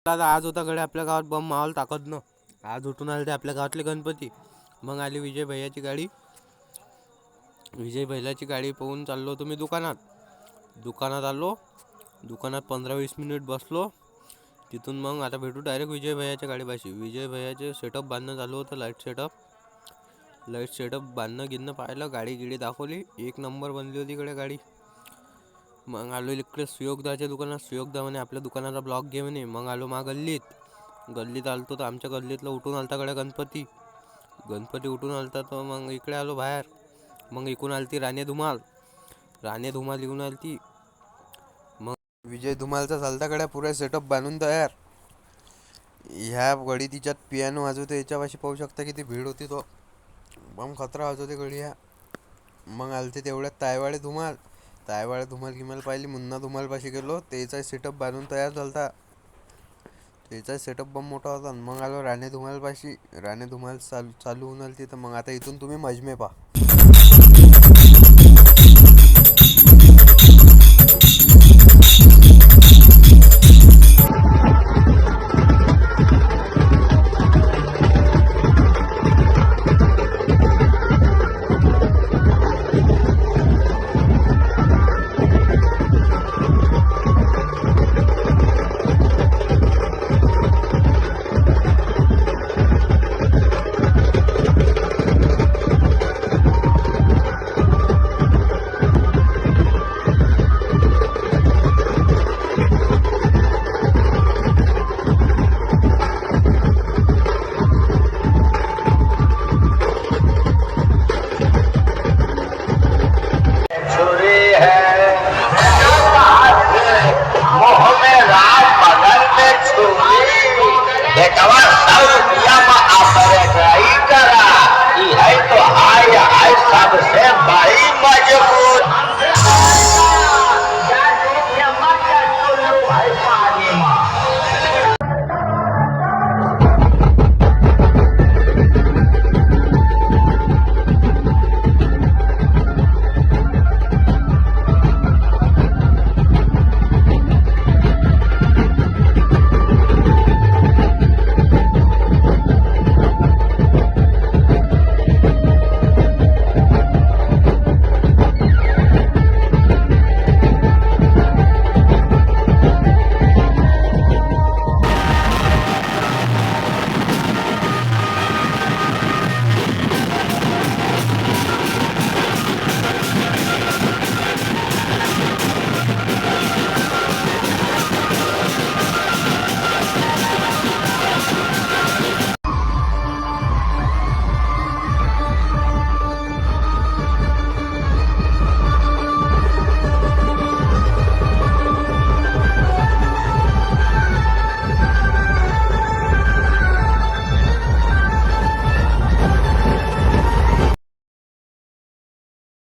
दादा आज होता गड्या आपल्या गावात बम माहोल ताकद न. आज उठून आले ते आपल्या गावातले गणपती. मग आली विजय भैयाची गाडी. विजय भैयाची गाडी पाहून चाललो होतो मी दुकानात आलो. दुकानात 15-20 मिनिट बसलो. तिथून मग आता भेटू डायरेक्ट विजय भैयाच्या गाडीपाशी. विजय भैयाचे सेटअप बांधणं चालू होतं. लाईट सेटअप बांधणं गिरणं पाहिलं. गाडी दाखवली. एक नंबर बनली होती इकडे गाडी. मग आलो इकडे सुयोगदाच्या दुकानात. सुयोगदा म्हणे आपल्या दुकानाचा ब्लॉग घे म्हणे. मग आलो गल्लीत आलतो तर आमच्या गल्लीतला उठून आलता कडे गणपती उठून आलता. तर मग इकडे आलो बाहेर. मग इकून आलती राणे धुमाल इकून आलती. मग विजय धुमालचा चालता कडे पुरा सेटअप बांधून तयार. ह्या गडी तिच्यात पियानो वाजवते. याच्यापाशी पाहू शकता किती भीड होती. तो बम खतरा वाजवते गडी ह्या. मग आलते तेवढ्यात तायवाळे धुमाल गिमाल पाहिली. मुन्ना धुमाल पाशी गेलो. त्याचा सेटअप बांधून तयार झालता. त्याचा सेटअप बम मोठा होता. मग आलो राणे धुमाल पाशी. राणे धुमाल चालू होऊन आली. तर मग आता इथून तुम्ही मजमे पहा.